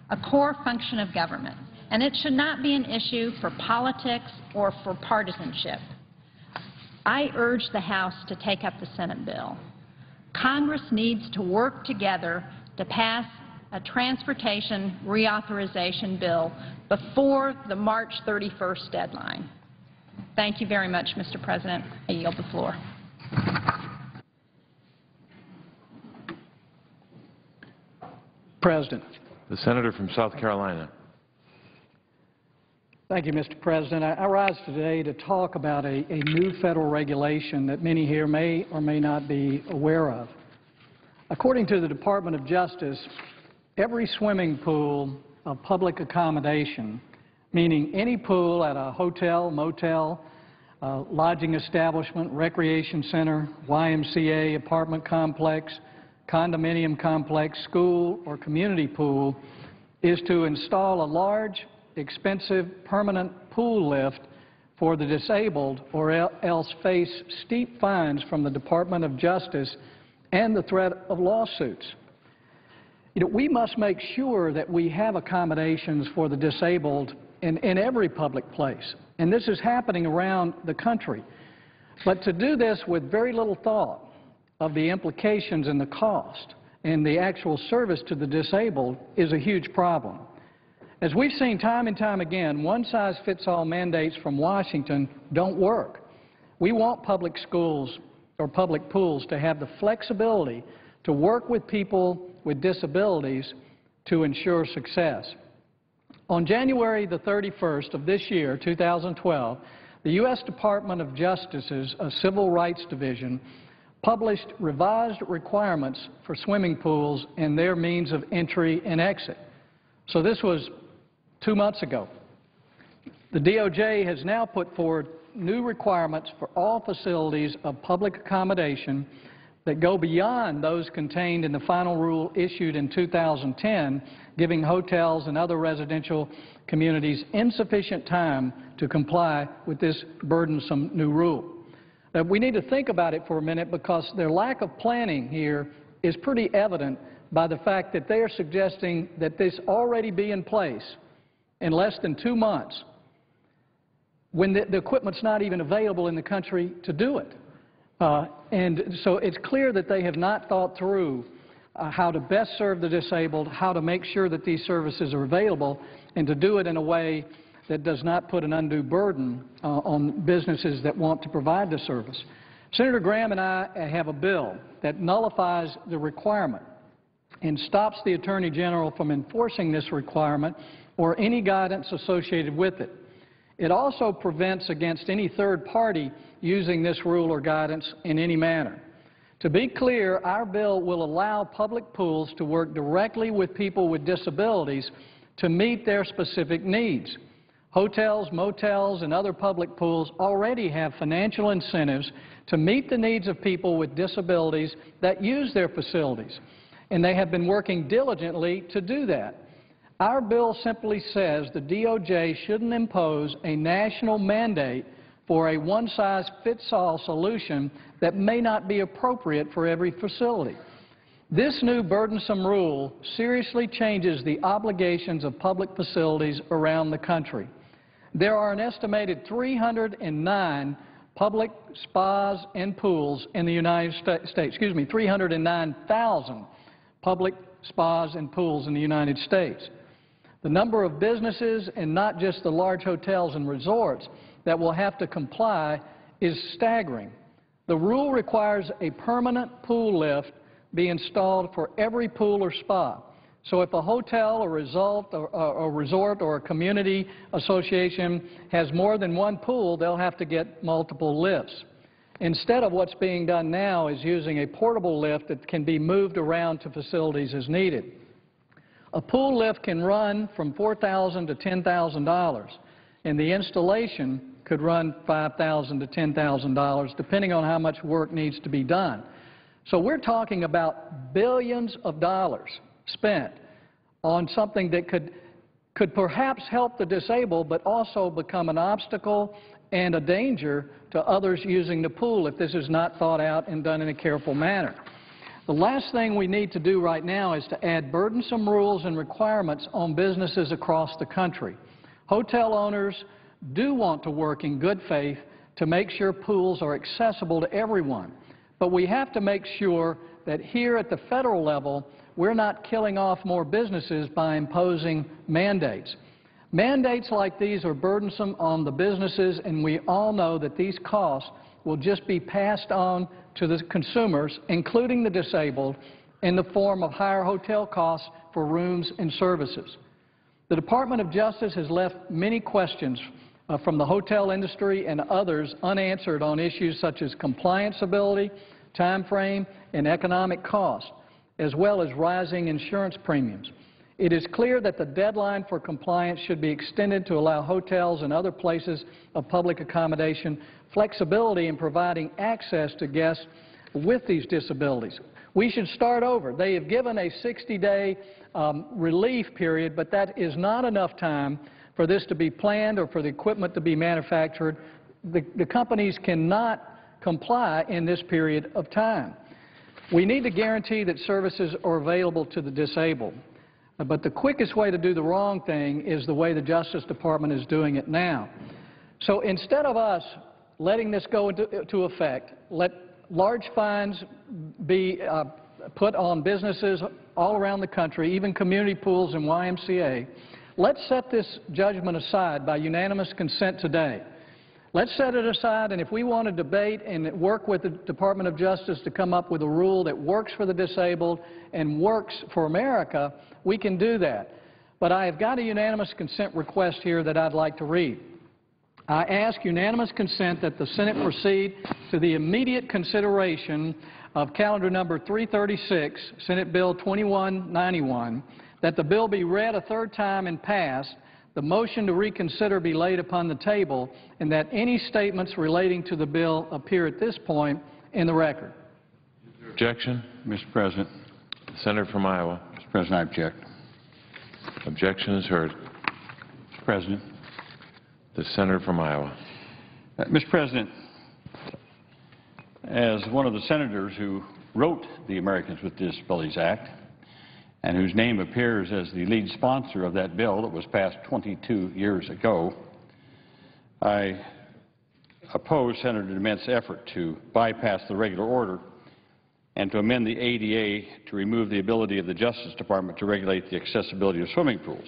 a core function of government, and it should not be an issue for politics or for partisanship. I urge the House to take up the Senate bill. Congress needs to work together to pass a transportation reauthorization bill before the March 31st deadline. Thank you very much, Mr. President. I yield the floor. President. The senator from South Carolina. Thank you, Mr. President. I rise today to talk about a new federal regulation that many here may or may not be aware of. According to the Department of Justice, every swimming pool of public accommodation, meaning any pool at a hotel, motel, lodging establishment, recreation center, YMCA, apartment complex, condominium complex, school, or community pool, is to install a large, expensive, permanent pool lift for the disabled or else face steep fines from the Department of Justice and the threat of lawsuits. You know, we must make sure that we have accommodations for the disabled in every public place, and this is happening around the country. But to do this with very little thought of the implications and the cost and the actual service to the disabled is a huge problem. As we've seen time and time again, one-size-fits-all mandates from Washington don't work. We want public schools or public pools to have the flexibility to work with people with disabilities to ensure success. On January the 31st of this year, 2012, the U.S. Department of Justice's Civil Rights Division published revised requirements for swimming pools and their means of entry and exit. So this was 2 months ago. The DOJ has now put forward new requirements for all facilities of public accommodation that go beyond those contained in the final rule issued in 2010, giving hotels and other residential communities insufficient time to comply with this burdensome new rule. Now, we need to think about it for a minute because their lack of planning here is pretty evident by the fact that they are suggesting that this already be in place in less than 2 months when the equipment's not even available in the country to do it. And so it's clear that they have not thought through how to best serve the disabled, how to make sure that these services are available, and to do it in a way that does not put an undue burden on businesses that want to provide the service. Senator Graham and I have a bill that nullifies the requirement and stops the Attorney General from enforcing this requirement or any guidance associated with it. It also prevents against any third party using this rule or guidance in any manner. To be clear, our bill will allow public pools to work directly with people with disabilities to meet their specific needs. Hotels, motels, and other public pools already have financial incentives to meet the needs of people with disabilities that use their facilities, and they have been working diligently to do that. Our bill simply says the DOJ shouldn't impose a national mandate for a one-size-fits-all solution that may not be appropriate for every facility. This new burdensome rule seriously changes the obligations of public facilities around the country. There are an estimated 309 public spas and pools in the United States, 309,000 public spas and pools in the United States. The number of businesses, and not just the large hotels and resorts, that will have to comply is staggering. The rule requires a permanent pool lift be installed for every pool or spa. So if a hotel or resort or a community association has more than one pool, they'll have to get multiple lifts. Instead of what's being done now is using a portable lift that can be moved around to facilities as needed. A pool lift can run from $4,000 to $10,000, and the installation could run $5,000 to $10,000, depending on how much work needs to be done. So we're talking about billions of dollars spent on something that could perhaps help the disabled, but also become an obstacle and a danger to others using the pool if this is not thought out and done in a careful manner. The last thing we need to do right now is to add burdensome rules and requirements on businesses across the country. Hotel owners do want to work in good faith to make sure pools are accessible to everyone, but we have to make sure that here at the federal level, we're not killing off more businesses by imposing mandates. Mandates like these are burdensome on the businesses, and we all know that these costs will just be passed on to the consumers, including the disabled, in the form of higher hotel costs for rooms and services. The Department of Justice has left many questions from the hotel industry and others unanswered on issues such as compliance ability, time frame, and economic cost, as well as rising insurance premiums. It is clear that the deadline for compliance should be extended to allow hotels and other places of public accommodation flexibility in providing access to guests with these disabilities. We should start over. They have given a 60-day relief period, but that is not enough time for this to be planned or for the equipment to be manufactured. The companies cannot comply in this period of time. We need to guarantee that services are available to the disabled. But the quickest way to do the wrong thing is the way the Justice Department is doing it now. So instead of us letting this go into effect, let large fines be put on businesses all around the country, even community pools and YMCA, let's set this judgment aside by unanimous consent today. Let's set it aside, and if we want to debate and work with the Department of Justice to come up with a rule that works for the disabled and works for America, we can do that. But I have got a unanimous consent request here that I'd like to read. I ask unanimous consent that the Senate proceed to the immediate consideration of calendar number 336, Senate Bill 2191, that the bill be read a third time and passed, the motion to reconsider be laid upon the table and that any statements relating to the bill appear at this point in the record. Objection? Mr. President. The senator from Iowa. Mr. President, I object. Objection is heard. Mr. President. The senator from Iowa. Mr. President, as one of the senators who wrote the Americans with Disabilities Act and whose name appears as the lead sponsor of that bill that was passed 22 years ago, I oppose Senator DeMint's effort to bypass the regular order and to amend the ADA to remove the ability of the Justice Department to regulate the accessibility of swimming pools.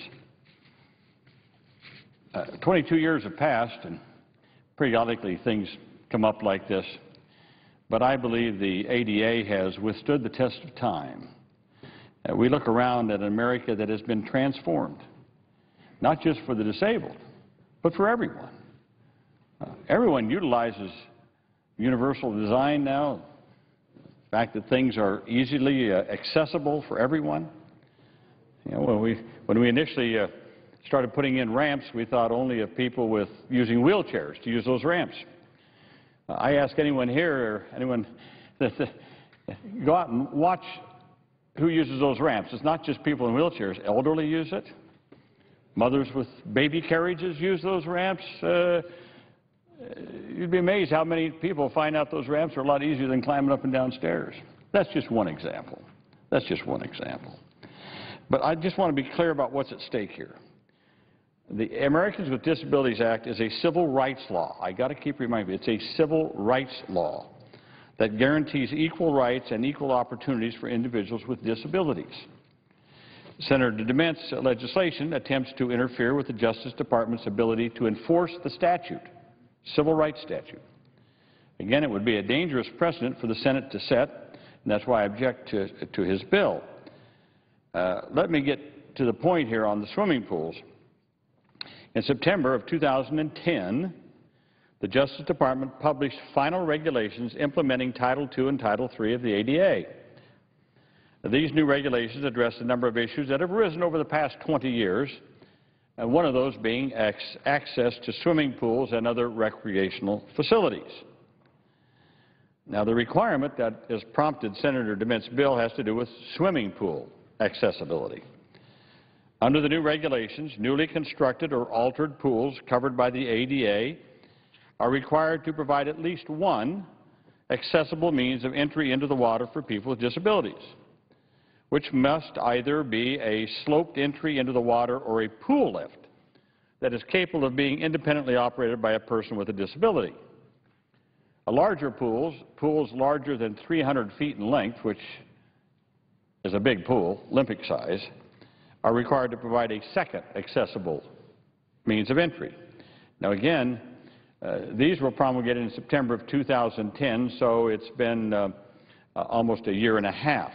22 years have passed, and periodically things come up like this, but I believe the ADA has withstood the test of time. We look around at an America that has been transformed, not just for the disabled, but for everyone. Everyone utilizes universal design now, the fact that things are easily accessible for everyone. You know, when we initially started putting in ramps, we thought only of people with using wheelchairs to use those ramps. I ask anyone here or anyone that go out and watch who uses those ramps. It's not just people in wheelchairs. Elderly use it. Mothers with baby carriages use those ramps. You'd be amazed how many people find out those ramps are a lot easier than climbing up and down stairs. That's just one example. That's just one example. But I just want to be clear about what's at stake here. The Americans with Disabilities Act is a civil rights law. I got to keep reminding you, it's a civil rights law that guarantees equal rights and equal opportunities for individuals with disabilities. Senator DeMint's legislation attempts to interfere with the Justice Department's ability to enforce the statute, civil rights statute. Again, it would be a dangerous precedent for the Senate to set, and that's why I object to his bill. Let me get to the point here on the swimming pools. In September of 2010, the Justice Department published final regulations implementing Title II and Title III of the ADA. These new regulations address a number of issues that have arisen over the past 20 years, and one of those being access to swimming pools and other recreational facilities. Now, the requirement that has prompted Senator DeMint's bill has to do with swimming pool accessibility. Under the new regulations, newly constructed or altered pools covered by the ADA are required to provide at least one accessible means of entry into the water for people with disabilities, which must either be a sloped entry into the water or a pool lift that is capable of being independently operated by a person with a disability. Larger pools larger than 300 feet in length, which is a big pool, Olympic size, are required to provide a second accessible means of entry. Now again, these were promulgated in September of 2010, so it's been almost a year and a half.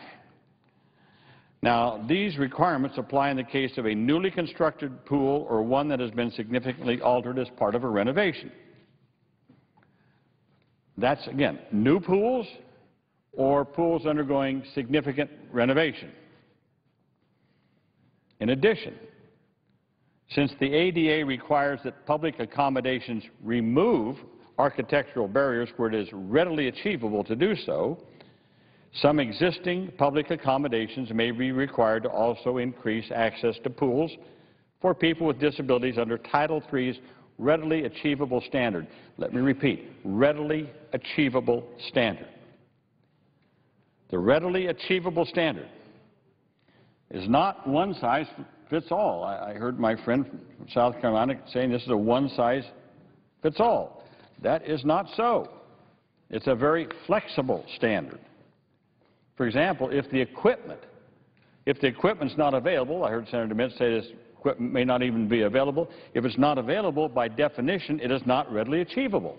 Now, these requirements apply in the case of a newly constructed pool or one that has been significantly altered as part of a renovation. That's, again, new pools or pools undergoing significant renovation. In addition, since the ADA requires that public accommodations remove architectural barriers where it is readily achievable to do so, some existing public accommodations may be required to also increase access to pools for people with disabilities under Title III's readily achievable standard. Let me repeat, readily achievable standard. The readily achievable standard is not one size fits all. I heard my friend from South Carolina saying this is a one size fits all. That is not so. It's a very flexible standard. For example, if the equipment's not available, I heard Senator DeMint say this equipment may not even be available. If it's not available, by definition, it is not readily achievable,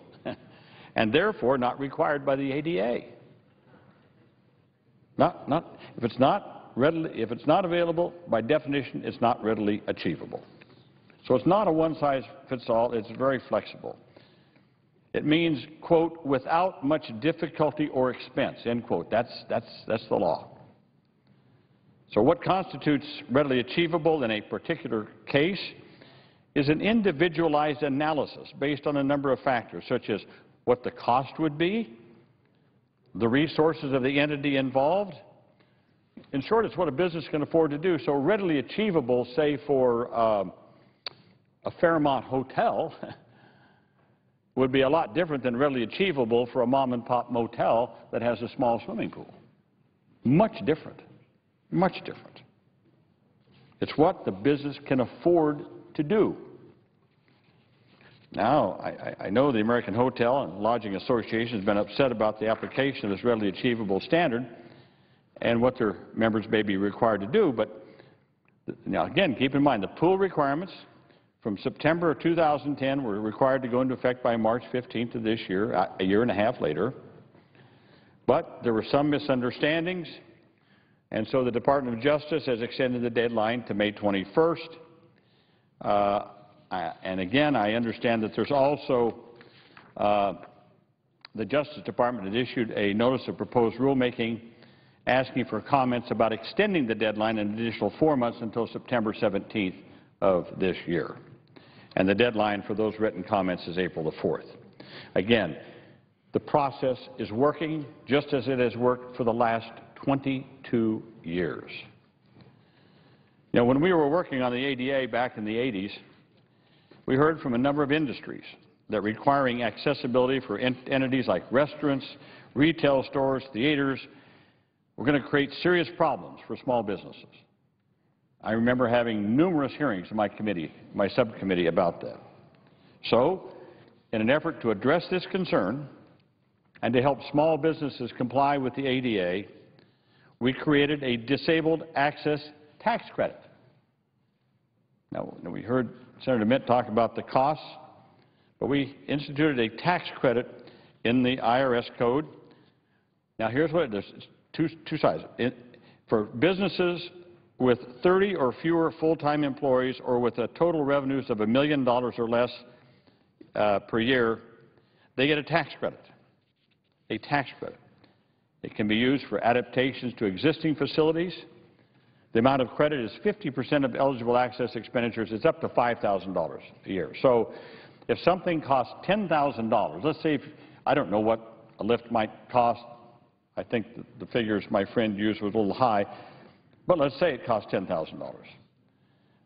and therefore not required by the ADA. If it's not available, by definition, it's not readily achievable. So it's not a one-size-fits-all. It's very flexible. It means, quote, without much difficulty or expense, end quote. That's the law. So what constitutes readily achievable in a particular case is an individualized analysis based on a number of factors, such as what the cost would be, the resources of the entity involved. In short, it's what a business can afford to do. So readily achievable, say, for a Fairmont hotel would be a lot different than readily achievable for a mom-and-pop motel that has a small swimming pool. Much different. Much different. It's what the business can afford to do. Now, I know the American Hotel and Lodging Association has been upset about the application of this readily achievable standard and what their members may be required to do, but now again, keep in mind the pool requirements from September of 2010 were required to go into effect by March 15th of this year, a year and a half later. But there were some misunderstandings, and so the Department of Justice has extended the deadline to May 21st. And again, I understand that there's also the Justice Department had issued a notice of proposed rulemaking asking for comments about extending the deadline an additional 4 months until September 17th of this year. And the deadline for those written comments is April the 4th. Again, the process is working just as it has worked for the last 22 years. You know, when we were working on the ADA back in the 80s, we heard from a number of industries that requiring accessibility for entities like restaurants, retail stores, theaters, were going to create serious problems for small businesses. I remember having numerous hearings in my subcommittee about that. So, in an effort to address this concern and to help small businesses comply with the ADA, we created a disabled access tax credit. Now, we heard Senator Mitt talk about the costs, but we instituted a tax credit in the IRS code. Now, here's what it is. It's two sides. For businesses with 30 or fewer full-time employees or with a total revenues of $1 million or less per year, they get a tax credit. A tax credit. It can be used for adaptations to existing facilities. The amount of credit is 50% of eligible access expenditures. It's up to $5,000 a year. So if something costs $10,000, let's say, I don't know what a lift might cost. I think the figures my friend used was a little high, but let's say it costs $10,000.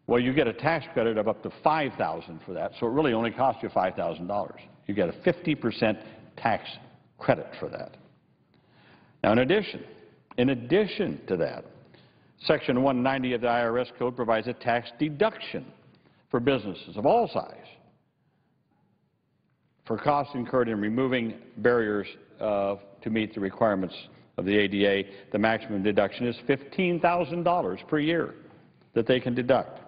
Well, you get a tax credit of up to $5,000 for that, so it really only costs you $5,000. You get a 50% tax credit for that. Now, in addition to that, Section 190 of the IRS Code provides a tax deduction for businesses of all size for costs incurred in removing barriers to meet the requirements of the ADA. The maximum deduction is $15,000 per year that they can deduct.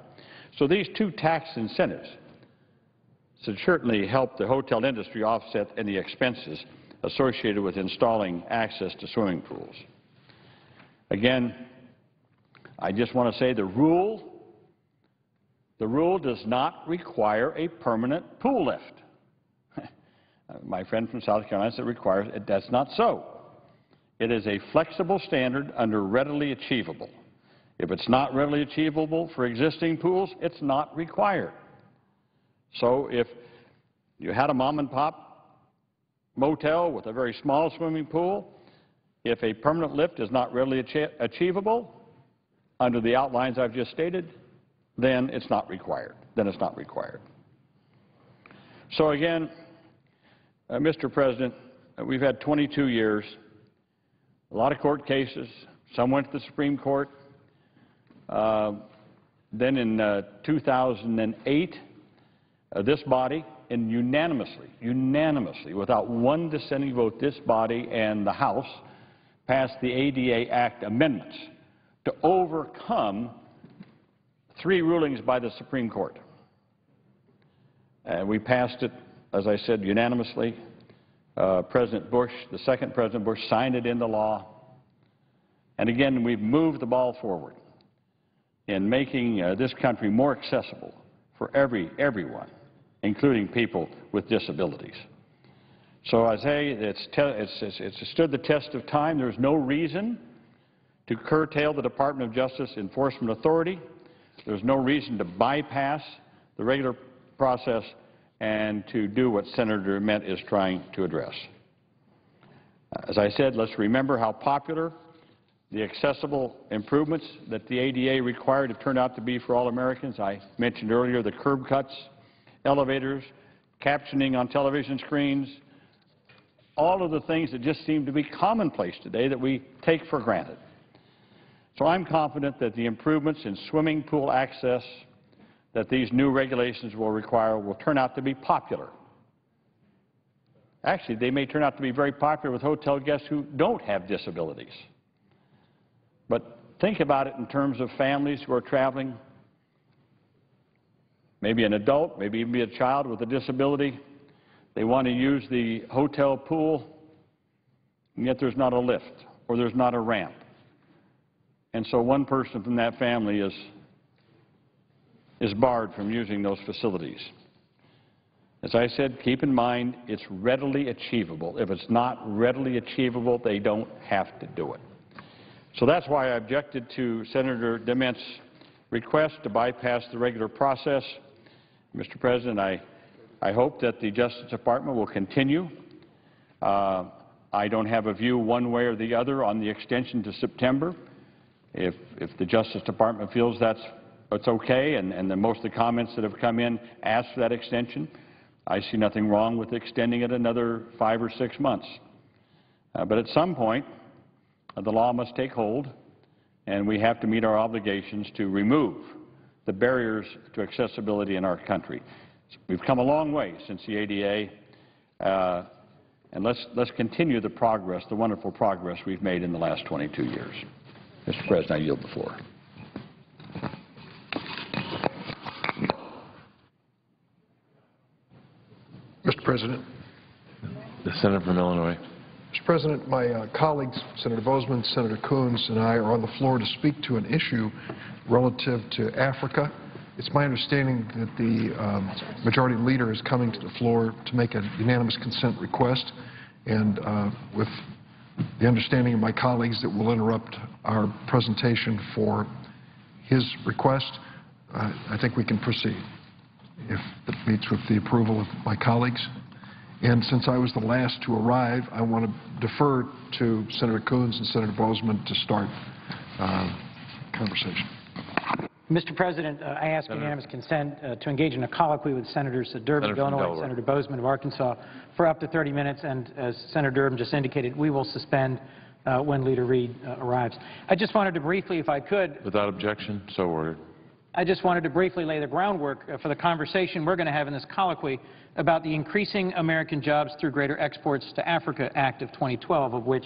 So these two tax incentives should certainly help the hotel industry offset any expenses associated with installing access to swimming pools. Again, I just want to say the rule does not require a permanent pool lift. My friend from South Carolina said it requires it. That's not so. It is a flexible standard under readily achievable. If it's not readily achievable for existing pools, it's not required. So if you had a mom-and-pop motel with a very small swimming pool, if a permanent lift is not readily achievable under the outlines I've just stated, then it's not required. So again, Mr. President, we've had 22 years, a lot of court cases. Some went to the Supreme Court. Then in 2008, this body, and unanimously, without one dissenting vote, this body and the House passed the ADA Act amendments to overcome 3 rulings by the Supreme Court. And we passed it, as I said, unanimously. President Bush, the second President Bush, signed it into law. And again, we've moved the ball forward in making this country more accessible for everyone, including people with disabilities. So I say it's stood the test of time. There's no reason to curtail the Department of Justice enforcement authority. There's no reason to bypass the regular process and to do what Senator Dement is trying to address. As I said, let's remember how popular the accessible improvements that the ADA required have turned out to be for all Americans. I mentioned earlier the curb cuts, elevators, captioning on television screens, all of the things that just seem to be commonplace today that we take for granted. So I'm confident that the improvements in swimming pool access that these new regulations will require will turn out to be popular. Actually, they may turn out to be very popular with hotel guests who don't have disabilities. But think about it in terms of families who are traveling, maybe an adult, maybe even a child with a disability. They want to use the hotel pool, and yet there's not a lift or there's not a ramp. And so one person from that family is barred from using those facilities. As I said, keep in mind, it's readily achievable. If it's not readily achievable, they don't have to do it. So that's why I objected to Senator Dement's request to bypass the regular process. Mr. President, I hope that the Justice Department will continue. I don't have a view one way or the other on the extension to September. If the Justice Department feels it's okay and most of the comments that have come in ask for that extension, I see nothing wrong with extending it another 5 or 6 months. But at some point, the law must take hold, and we have to meet our obligations to remove the barriers to accessibility in our country. We've come a long way since the ADA, and let's continue the progress, the wonderful progress we've made in the last 22 years. Mr. President, I yield the floor. Mr. President. The senator from Illinois. Mr. President, my colleagues, Senator Boozman, Senator Coons, and I are on the floor to speak to an issue relative to Africa. It's my understanding that the Majority Leader is coming to the floor to make a unanimous consent request, and with the understanding of my colleagues that will interrupt our presentation for his request, I think we can proceed if it meets with the approval of my colleagues. And since I was the last to arrive, I want to defer to Senator Coons and Senator Boozman to start conversation. Mr. President, I ask unanimous consent to engage in a colloquy with Senators Durbin of Illinois and Senator Boozman of Arkansas for up to 30 minutes, and as Senator Durbin just indicated, we will suspend when Leader Reid arrives. I just wanted to briefly, if I could... Without objection, so ordered. I just wanted to briefly lay the groundwork for the conversation we're going to have in this colloquy about the Increasing American Jobs Through Greater Exports to Africa Act of 2012, of which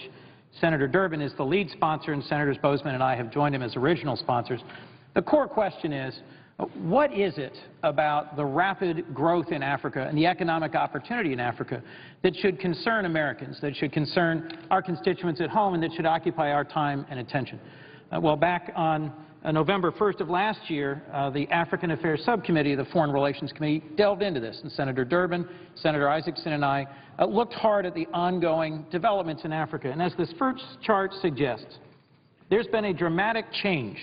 Senator Durbin is the lead sponsor and Senators Boozman and I have joined him as original sponsors. The core question is, what is it about the rapid growth in Africa and the economic opportunity in Africa that should concern Americans, that should concern our constituents at home, and that should occupy our time and attention? Well, back on November 1st of last year, the African Affairs Subcommittee of the Foreign Relations Committee delved into this, and Senator Durbin, Senator Isaacson, and I looked hard at the ongoing developments in Africa. And as this first chart suggests, there's been a dramatic change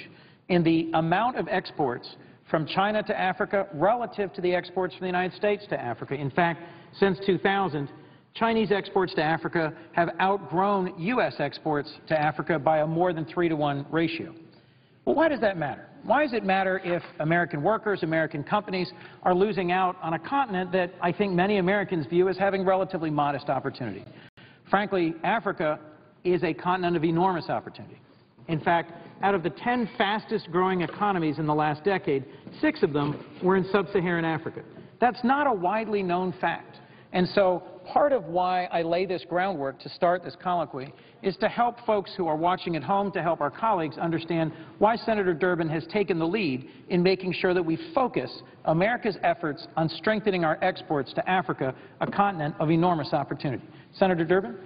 in the amount of exports from China to Africa relative to the exports from the United States to Africa. In fact, since 2000, Chinese exports to Africa have outgrown U.S. exports to Africa by a more than 3-to-1 ratio. Well, why does that matter? Why does it matter if American workers, American companies are losing out on a continent that I think many Americans view as having relatively modest opportunity? Frankly, Africa is a continent of enormous opportunity. In fact, out of the 10 fastest growing economies in the last decade, 6 of them were in sub-Saharan Africa. That's not a widely known fact. And so part of why I lay this groundwork to start this colloquy is to help folks who are watching at home, to help our colleagues understand why Senator Durbin has taken the lead in making sure that we focus America's efforts on strengthening our exports to Africa, a continent of enormous opportunity. Senator Durbin?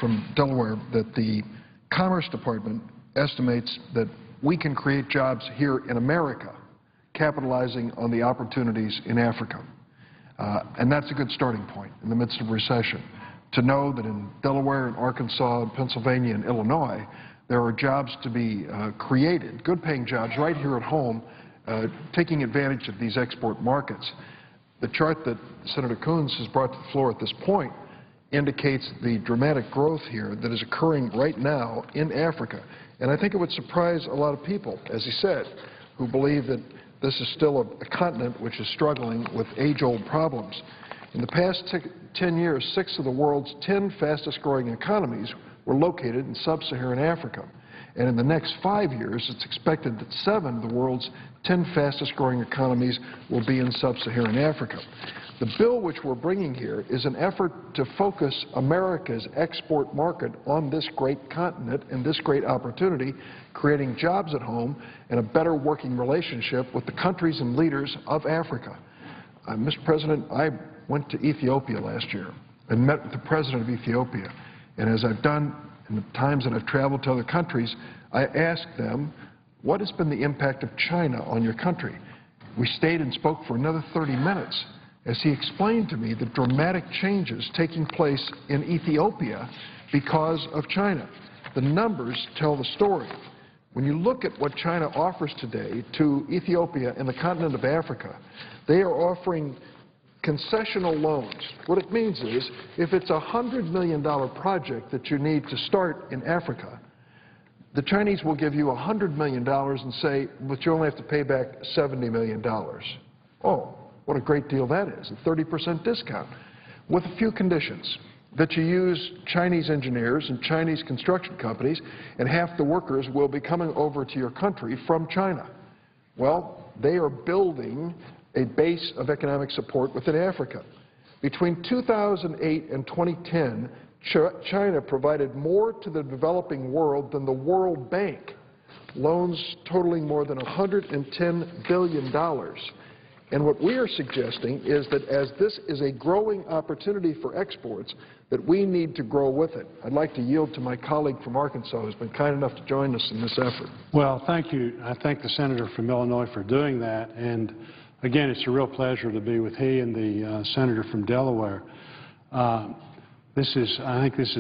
From Delaware, that the Commerce Department estimates that we can create jobs here in America, capitalizing on the opportunities in Africa. And that's a good starting point in the midst of recession, to know that in Delaware and Arkansas and Pennsylvania and Illinois, There are jobs to be created, good-paying jobs right here at home, taking advantage of these export markets. The chart that Senator Coons has brought to the floor at this point indicates the dramatic growth here that is occurring right now in Africa. And I think it would surprise a lot of people, as he said, who believe that this is still a continent which is struggling with age-old problems. In the past 10 years, 6 of the world's 10 fastest-growing economies were located in sub-Saharan Africa. And in the next 5 years, it's expected that 7 of the world's 10 fastest-growing economies will be in sub-Saharan Africa. The bill which we're bringing here is an effort to focus America's export market on this great continent and this great opportunity, creating jobs at home and a better working relationship with the countries and leaders of Africa. Mr. President, I went to Ethiopia last year and met with the president of Ethiopia. And as I've done in the times that I've traveled to other countries, I asked them, what has been the impact of China on your country? We stayed and spoke for another 30 minutes as he explained to me the dramatic changes taking place in Ethiopia because of China. The numbers tell the story. When you look at what China offers today to Ethiopia and the continent of Africa, they are offering concessional loans. What it means is, if it's a $100 million project that you need to start in Africa, the Chinese will give you $100 million and say, but you only have to pay back $70 million. Oh, what a great deal that is, a 30% discount, with a few conditions. That you use Chinese engineers and Chinese construction companies, and half the workers will be coming over to your country from China. Well, they are building a base of economic support within Africa. Between 2008 and 2010, China provided more to the developing world than the World Bank, loans totaling more than $110 billion. And what we are suggesting is that as this is a growing opportunity for exports, that we need to grow with it. I'd like to yield to my colleague from Arkansas who's been kind enough to join us in this effort. Well, thank you. I thank the senator from Illinois for doing that. And again, it's a real pleasure to be with he and the senator from Delaware. I think this is